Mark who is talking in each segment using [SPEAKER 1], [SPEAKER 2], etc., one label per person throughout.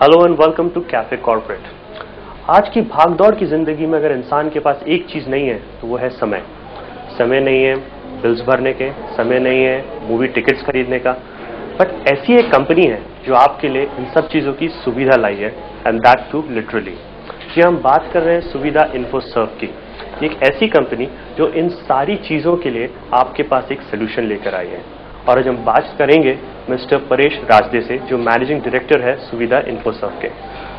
[SPEAKER 1] Hello and welcome to cafe corporate. आज की भागदौड़ की जिंदगी में अगर इंसान के पास एक चीज नहीं है तो वो है समय। समय नहीं है बिल्स भरने के, समय नहीं है मूवी टिकट्स खरीदने का। बट ऐसी एक कंपनी है जो आपके लिए इन सब चीजों की सुविधा लाई है, एंड दैट टू लिटरली। जी, हम बात कर रहे हैं सुविधा इन्फोसर्व की। एक ऐसी कंपनी जो इन सारी चीजों के लिए आपके पास एक सोल्यूशन लेकर आई है। और आज हम बात करेंगे मिस्टर परेश राजदे से, जो मैनेजिंग डायरेक्टर है सुविधा इन्फोसर्व के।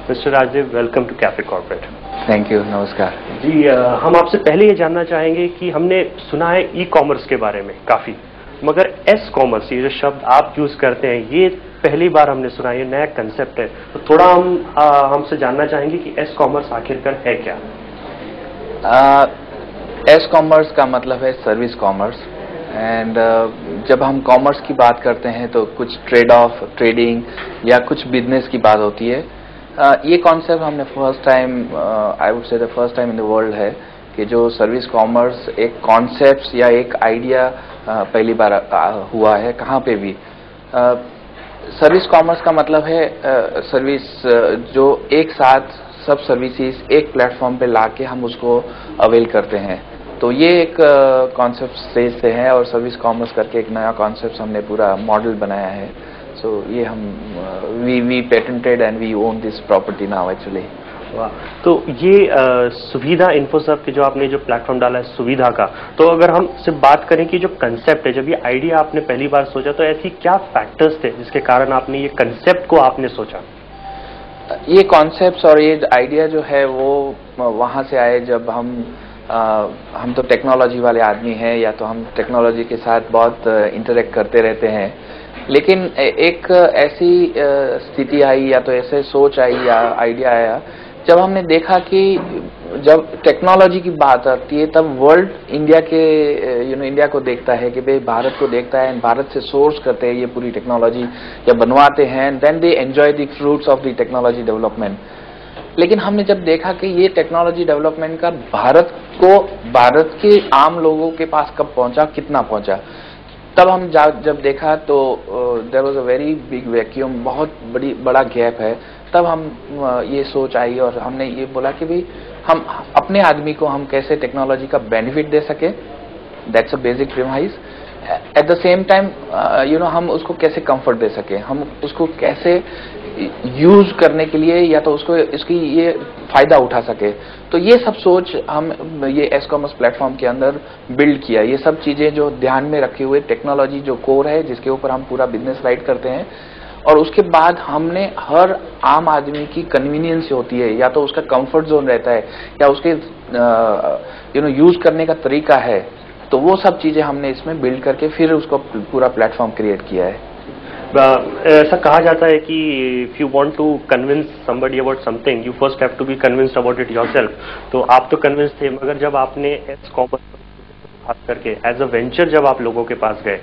[SPEAKER 1] Mister Rajde, welcome to cafe corporate.
[SPEAKER 2] Thank you, नमस्कार
[SPEAKER 1] जी, हम आपसे पहले ये जानना चाहेंगे कि हमने सुना है ई कॉमर्स के बारे में काफी, मगर एस कॉमर्स ये जो शब्द आप यूज करते हैं ये पहली बार हमने सुना, ये नया कंसेप्ट है। तो थोड़ा हमसे जानना चाहेंगे कि एस कॉमर्स आखिरकार है क्या।
[SPEAKER 2] एस कॉमर्स का मतलब है सर्विस कॉमर्स। एंड जब हम कॉमर्स की बात करते हैं तो कुछ ट्रेड ऑफ, ट्रेडिंग या कुछ बिजनेस की बात होती है। ये कॉन्सेप्ट हमने first time, I would say the first time in the world है कि जो सर्विस कॉमर्स एक कॉन्सेप्ट या एक आइडिया पहली बार हुआ है कहाँ पे भी। सर्विस कॉमर्स का मतलब है सर्विस जो एक साथ सब सर्विसेज एक प्लेटफॉर्म पे लाके हम उसको अवेल करते हैं। तो ये एक कॉन्सेप्ट स्टेज से है और सर्विस कॉमर्स करके एक नया कॉन्सेप्ट हमने पूरा मॉडल बनाया है। सो ये हम we patented and we own this property now actually.
[SPEAKER 1] वाह, तो ये सुविधा इन्फोसर्व के जो आपने जो प्लेटफॉर्म डाला है सुविधा का, तो अगर हम सिर्फ बात करें कि जो कंसेप्ट है, जब ये आइडिया आपने पहली बार सोचा तो ऐसी क्या फैक्टर्स थे जिसके कारण आपने ये कंसेप्ट को आपने सोचा।
[SPEAKER 2] ये कॉन्सेप्ट और ये आइडिया जो है वो वहां से आए जब हम तो टेक्नोलॉजी वाले आदमी हैं, या तो हम टेक्नोलॉजी के साथ बहुत इंटरेक्ट करते रहते हैं। लेकिन एक ऐसी स्थिति आई या तो ऐसे सोच आई या आइडिया आया जब हमने देखा कि जब टेक्नोलॉजी की बात आती है तब वर्ल्ड इंडिया के इंडिया को देखता है कि भाई भारत को देखता है, भारत से सोर्स करते हैं ये पूरी टेक्नोलॉजी या बनवाते हैं, then they enjoy the fruits of the technology development. लेकिन हमने जब देखा कि ये टेक्नोलॉजी डेवलपमेंट का भारत के आम लोगों के पास कब पहुंचा, कितना पहुंचा, तब हम जब देखा तो there was a very big vacuum, बहुत बड़ा गैप है। तब हम ये सोच आई और हमने ये बोला कि भाई हम अपने आदमी को हम कैसे टेक्नोलॉजी का बेनिफिट दे सके, that's a basic premise. At the same time हम उसको कैसे कंफर्ट दे सके, हम उसको कैसे यूज करने के लिए या तो उसको इसकी ये फायदा उठा सके। तो ये सब सोच हम ये एस कॉमर्स प्लेटफॉर्म के अंदर बिल्ड किया। ये सब चीजें जो ध्यान में रखे हुए टेक्नोलॉजी जो कोर है जिसके ऊपर हम पूरा बिजनेस राइड करते हैं, और उसके बाद हमने हर आम आदमी की कन्वीनियंस होती है या तो उसका कंफर्ट जोन रहता है या उसके यूज करने का तरीका है, तो वो सब चीजें हमने इसमें बिल्ड करके फिर उसको पूरा प्लेटफॉर्म क्रिएट किया है।
[SPEAKER 1] ऐसा कहा जाता है कि if you want to convince somebody about something you first have to be convinced about it yourself. तो आप तो कन्विंस थे, मगर जब आपने एस कॉमर्स खास करके एज अ वेंचर जब आप लोगों के पास गए